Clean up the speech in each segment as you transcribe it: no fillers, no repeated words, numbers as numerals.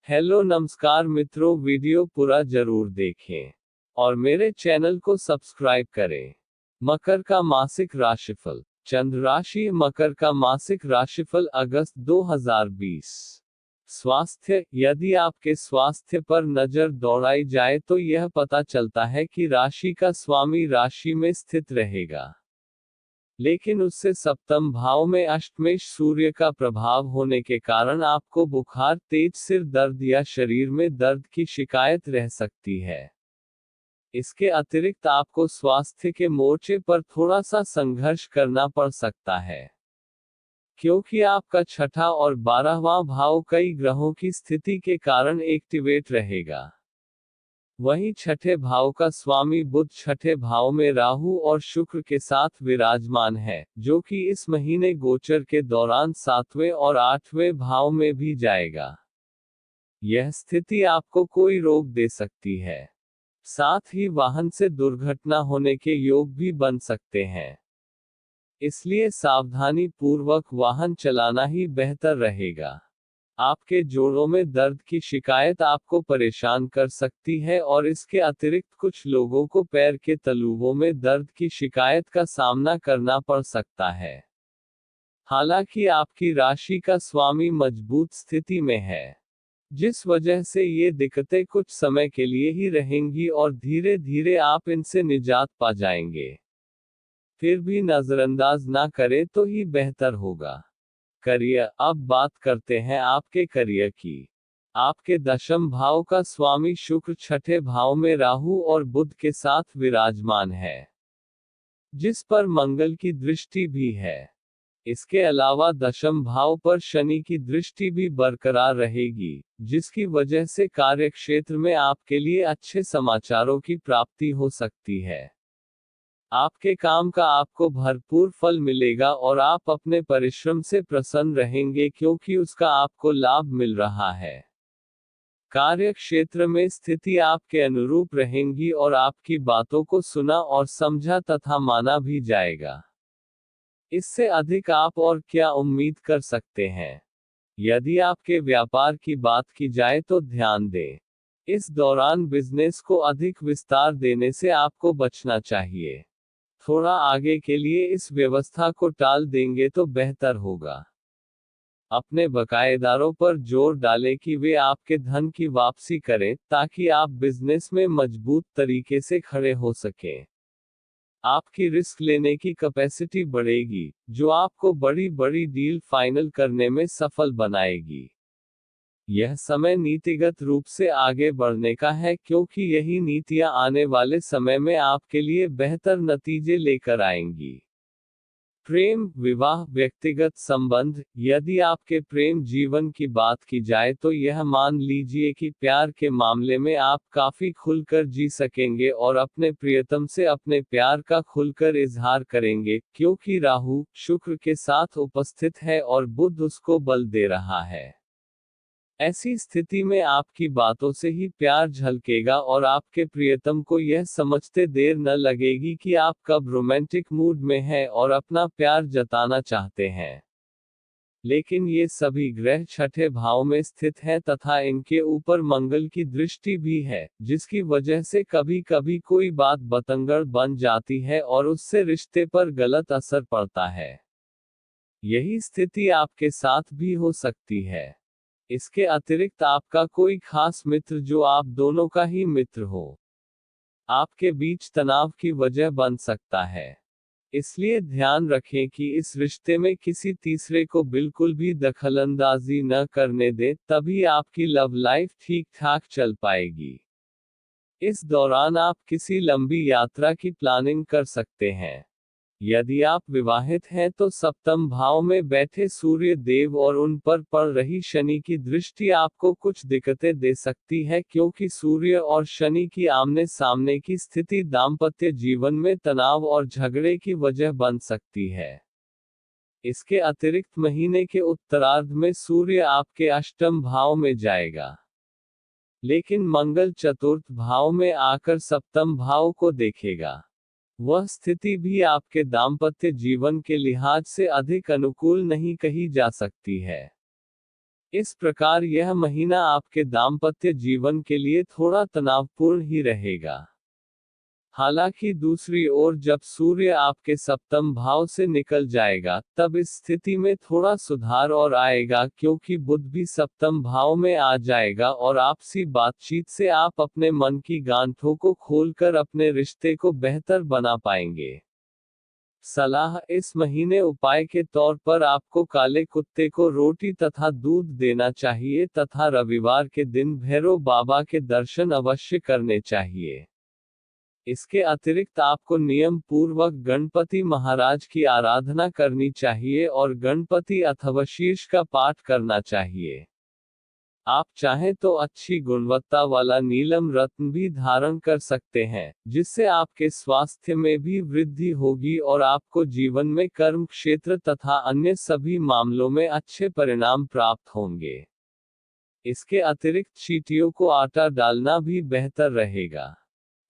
Hello नमस्कार मित्रों, video पूरा जरूर देखें और मेरे चैनल को सब्सक्राइब करें। मकर का मासिक राशिफल। चंद्र राशि मकर का मासिक राशिफल अगस्त 2020। स्वास्थ्य। यदि आपके स्वास्थ्य पर नजर दौड़ाई जाए तो यह पता चलता है कि राशि का स्वामी राशि में स्थित रहेगा, लेकिन उससे सप्तम भाव में अष्टमेश सूर्य का प्रभाव होने के कारण आपको बुखार, तेज सिर दर्द या शरीर में दर्द की शिकायत रह सकती है। इसके अतिरिक्त आपको स्वास्थ्य के मोर्चे पर थोड़ा सा संघर्ष करना पड़ सकता है, क्योंकि आपका छठा और 12वां भाव कई ग्रहों की स्थिति के कारण एक्टिवेट रहेगा। वहीं छठे भाव का स्वामी बुध छठे भाव में राहु और शुक्र के साथ विराजमान है, जो कि इस महीने गोचर के दौरान 7वें और 8वें भाव में भी जाएगा। यह स्थिति आपको कोई रोग दे सकती है। साथ ही वाहन से दुर्घटना होने के योग भी बन सकते हैं, इसलिए सावधानी पूर्वक वाहन चलाना ही बेहतर रहेगा। आपके जोड़ों में दर्द की शिकायत आपको परेशान कर सकती है और इसके अतिरिक्त कुछ लोगों को पैर के तलुओं में दर्द की शिकायत का सामना करना पड़ सकता है। हालांकि आपकी राशि का स्वामी मजबूत स्थिति में है, जिस वजह से ये दिक्कतें कुछ समय के लिए ही रहेंगी और धीरे धीरे आप इनसे निजात पा जाएंगे। फिर भी नजरअंदाज ना करें तो ही बेहतर होगा। करियर। अब बात करते हैं आपके करियर की। आपके दशम भाव का स्वामी शुक्र छठे भाव में राहु और बुध के साथ विराजमान है, जिस पर मंगल की दृष्टि भी है। इसके अलावा दशम भाव पर शनि की दृष्टि भी बरकरार रहेगी, जिसकी वजह से कार्यक्षेत्र में आपके लिए अच्छे समाचारों की प्राप्ति हो सकती है। आपके काम का आपको भरपूर फल मिलेगा और आप अपने परिश्रम से प्रसन्न रहेंगे, क्योंकि उसका आपको लाभ मिल रहा है। कार्य क्षेत्र में स्थिति आपके अनुरूप रहेंगी और आपकी बातों को सुना और समझा तथा माना भी जाएगा। इससे अधिक आप और क्या उम्मीद कर सकते हैं। यदि आपके व्यापार की बात की जाए तो ध्यान दें। इस दौरान बिजनेस को अधिक विस्तार देने से आपको बचना चाहिए। थोड़ा आगे के लिए इस व्यवस्था को टाल देंगे तो बेहतर होगा। अपने बकाएदारों पर जोर डालें कि वे आपके धन की वापसी करें, ताकि आप बिजनेस में मजबूत तरीके से खड़े हो सकें। आपकी रिस्क लेने की कैपेसिटी बढ़ेगी, जो आपको बड़ी बड़ी डील फाइनल करने में सफल बनाएगी। यह समय नीतिगत रूप से आगे बढ़ने का है, क्योंकि यही नीतियां आने वाले समय में आपके लिए बेहतर नतीजे लेकर आएंगी। प्रेम, विवाह, व्यक्तिगत संबंध। यदि आपके प्रेम जीवन की बात की जाए तो यह मान लीजिए कि प्यार के मामले में आप काफी खुलकर जी सकेंगे और अपने प्रियतम से अपने प्यार का खुलकर इजहार करेंगे, क्योंकि राहु शुक्र के साथ उपस्थित है और बुध उसको बल दे रहा है। ऐसी स्थिति में आपकी बातों से ही प्यार झलकेगा और आपके प्रियतम को यह समझते देर न लगेगी कि आप कब रोमांटिक मूड में हैं और अपना प्यार जताना चाहते हैं। लेकिन ये सभी ग्रह छठे भाव में स्थित हैं तथा इनके ऊपर मंगल की दृष्टि भी है, जिसकी वजह से कभी कभी कोई बात बतंगड़ बन जाती है और उससे रिश्ते पर गलत असर पड़ता है। यही स्थिति आपके साथ भी हो सकती है। इसके अतिरिक्त आपका कोई खास मित्र जो आप दोनों का ही मित्र हो, आपके बीच तनाव की वजह बन सकता है। इसलिए ध्यान रखें कि इस रिश्ते में किसी तीसरे को बिल्कुल भी दखलंदाजी न करने दें, तभी आपकी लव लाइफ ठीक ठाक चल पाएगी। इस दौरान आप किसी लंबी यात्रा की प्लानिंग कर सकते हैं। यदि आप विवाहित हैं तो सप्तम भाव में बैठे सूर्य देव और उन पर पड़ रही शनि की दृष्टि आपको कुछ दिक्कतें दे सकती है, क्योंकि सूर्य और शनि की आमने सामने की स्थिति दाम्पत्य जीवन में तनाव और झगड़े की वजह बन सकती है। इसके अतिरिक्त महीने के उत्तरार्ध में सूर्य आपके अष्टम भाव में जाएगा, लेकिन मंगल चतुर्थ भाव में आकर सप्तम भाव को देखेगा। वह स्थिति भी आपके दाम्पत्य जीवन के लिहाज से अधिक अनुकूल नहीं कही जा सकती है। इस प्रकार यह महीना आपके दाम्पत्य जीवन के लिए थोड़ा तनावपूर्ण ही रहेगा। हालांकि दूसरी ओर जब सूर्य आपके सप्तम भाव से निकल जाएगा, तब इस स्थिति में थोड़ा सुधार और आएगा, क्योंकि बुध भी सप्तम भाव में आ जाएगा और आपसी बातचीत से आप अपने मन की गांठों को खोलकर अपने रिश्ते को बेहतर बना पाएंगे। सलाह: इस महीने उपाय के तौर पर आपको काले कुत्ते को रोटी तथा दूध देना चाहिए तथा रविवार के दिन भैरव बाबा के दर्शन अवश्य करने चाहिए। इसके अतिरिक्त आपको नियम पूर्वक गणपति महाराज की आराधना करनी चाहिए और गणपति अथवा शीर्ष का पाठ करना चाहिए। आप चाहें तो अच्छी गुणवत्ता वाला नीलम रत्न भी धारण कर सकते हैं, जिससे आपके स्वास्थ्य में भी वृद्धि होगी और आपको जीवन में कर्म क्षेत्र तथा अन्य सभी मामलों में अच्छे परिणाम प्राप्त होंगे। इसके अतिरिक्त चींटियों को आटा डालना भी बेहतर रहेगा।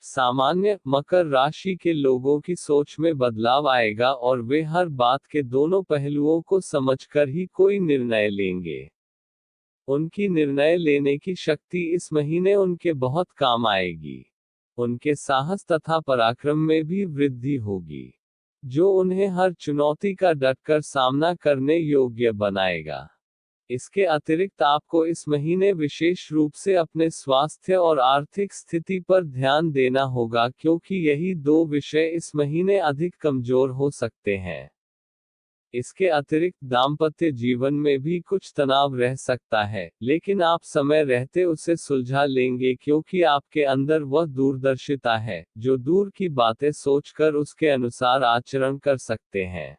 सामान्य मकर राशि के लोगों की सोच में बदलाव आएगा और वे हर बात के दोनों पहलुओं को समझकर ही कोई निर्णय लेंगे। उनकी निर्णय लेने की शक्ति इस महीने उनके बहुत काम आएगी। उनके साहस तथा पराक्रम में भी वृद्धि होगी, जो उन्हें हर चुनौती का डटकर सामना करने योग्य बनाएगा। इसके अतिरिक्त आपको इस महीने विशेष रूप से अपने स्वास्थ्य और आर्थिक स्थिति पर ध्यान देना होगा, क्योंकि यही दो विषय इस महीने अधिक कमजोर हो सकते हैं। इसके अतिरिक्त दाम्पत्य जीवन में भी कुछ तनाव रह सकता है, लेकिन आप समय रहते उसे सुलझा लेंगे, क्योंकि आपके अंदर वह दूरदर्शिता है, जो दूर की बातें सोचकर उसके अनुसार आचरण कर सकते हैं।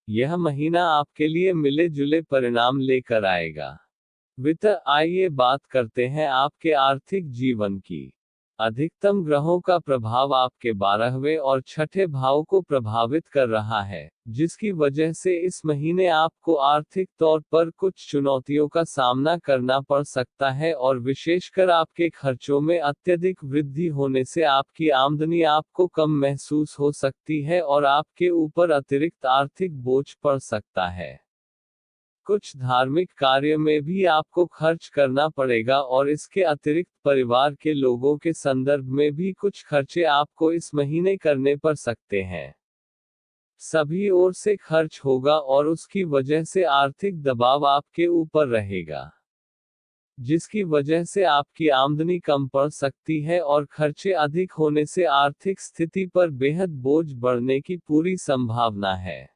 यह महीना आपके लिए मिले जुले परिणाम लेकर आएगा। वित्त: आइए बात करते हैं आपके आर्थिक जीवन की। अधिकतम ग्रहों का प्रभाव आपके 12वें और 6ठे भाव को प्रभावित कर रहा है, जिसकी वजह से इस महीने आपको आर्थिक तौर पर कुछ चुनौतियों का सामना करना पड़ सकता है और विशेषकर आपके खर्चों में अत्यधिक वृद्धि होने से आपकी आमदनी आपको कम महसूस हो सकती है और आपके ऊपर अतिरिक्त आर्थिक बोझ पड़ सकता है। कुछ धार्मिक कार्य में भी आपको खर्च करना पड़ेगा और इसके अतिरिक्त परिवार के लोगों के संदर्भ में भी कुछ खर्चे आपको इस महीने करने पड़ सकते हैं। सभी ओर से खर्च होगा और उसकी वजह से आर्थिक दबाव आपके ऊपर रहेगा, जिसकी वजह से आपकी आमदनी कम पड़ सकती है और खर्चे अधिक होने से आर्थिक स्थिति पर बेहद बोझ बढ़ने की पूरी संभावना है।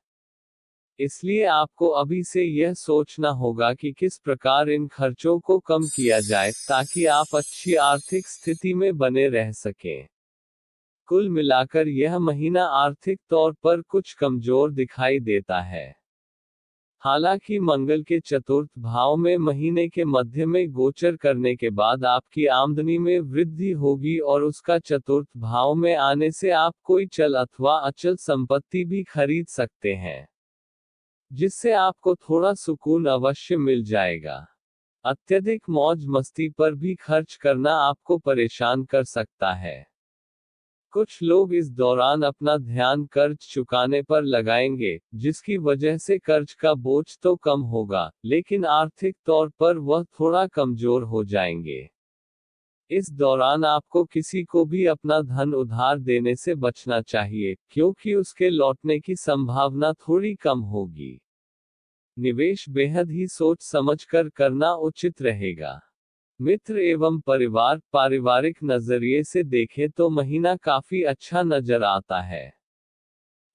इसलिए आपको अभी से यह सोचना होगा कि किस प्रकार इन खर्चों को कम किया जाए, ताकि आप अच्छी आर्थिक स्थिति में बने रह सकें। कुल मिलाकर यह महीना आर्थिक तौर पर कुछ कमजोर दिखाई देता है। हालांकि मंगल के चतुर्थ भाव में महीने के मध्य में गोचर करने के बाद आपकी आमदनी में वृद्धि होगी और उसका चतुर्थ भाव में आने से आप कोई चल अथवा अचल संपत्ति भी खरीद सकते हैं, जिससे आपको थोड़ा सुकून अवश्य मिल जाएगा। अत्यधिक मौज मस्ती पर भी खर्च करना आपको परेशान कर सकता है। कुछ लोग इस दौरान अपना ध्यान कर्ज चुकाने पर लगाएंगे, जिसकी वजह से कर्ज का बोझ तो कम होगा, लेकिन आर्थिक तौर पर वह थोड़ा कमजोर हो जाएंगे। इस दौरान आपको किसी को भी अपना धन उधार देने से बचना चाहिए, क्योंकि उसके लौटने की संभावना थोड़ी कम होगी। निवेश बेहद ही सोच समझकर करना उचित रहेगा। मित्र एवं परिवार: पारिवारिक नजरिए से देखें तो महीना काफी अच्छा नजर आता है।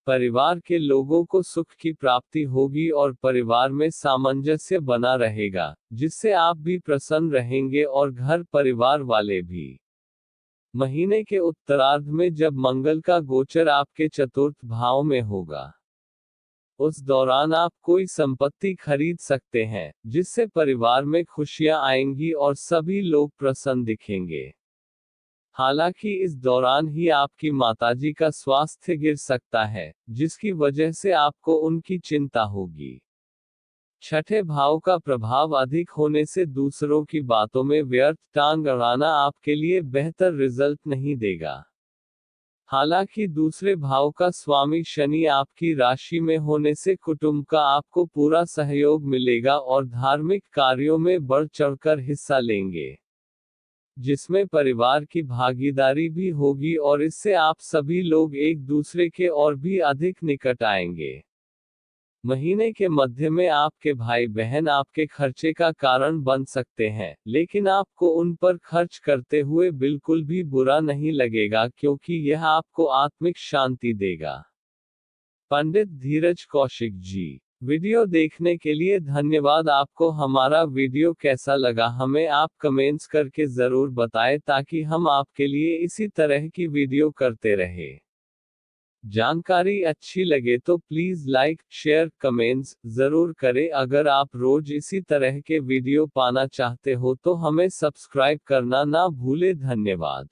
परिवार के लोगों को सुख की प्राप्ति होगी और परिवार में सामंजस्य बना रहेगा, जिससे आप भी प्रसन्न रहेंगे और घर परिवार वाले भी। महीने के उत्तरार्ध में जब मंगल का गोचर आपके चतुर्थ भाव में होगा, उस दौरान आप कोई संपत्ति खरीद सकते हैं, जिससे परिवार में खुशियां आएंगी और सभी लोग प्रसन्न दिखेंगे। हालांकि इस दौरान ही आपकी माताजी का स्वास्थ्य गिर सकता है, जिसकी वजह से आपको उनकी चिंता होगी। छठे भाव का प्रभाव अधिक होने से दूसरों की बातों में व्यर्थ टांग अड़ाना आपके लिए बेहतर रिजल्ट नहीं देगा। हालांकि दूसरे भाव का स्वामी शनि आपकी राशि में होने से कुटुंब का आपको पूरा सहयोग मिलेगा और धार्मिक कार्यों में बढ़ चढ़कर हिस्सा लेंगे, जिसमें परिवार की भागीदारी भी होगी और इससे आप सभी लोग एक दूसरे के और भी अधिक निकट आएंगे। महीने के मध्य में आपके भाई बहन आपके खर्चे का कारण बन सकते हैं, लेकिन आपको उन पर खर्च करते हुए बिल्कुल भी बुरा नहीं लगेगा क्योंकि यह आपको आत्मिक शांति देगा। पंडित धीरज कौशिक जी। वीडियो देखने के लिए धन्यवाद। आपको हमारा वीडियो कैसा लगा हमें आप कमेंट्स करके जरूर बताएं ताकि हम आपके लिए इसी तरह की वीडियो करते रहें। जानकारी अच्छी लगे तो प्लीज लाइक, शेयर, कमेंट्स जरूर करें। अगर आप रोज इसी तरह के वीडियो पाना चाहते हो तो हमें सब्सक्राइब करना ना भूले। धन्यवाद।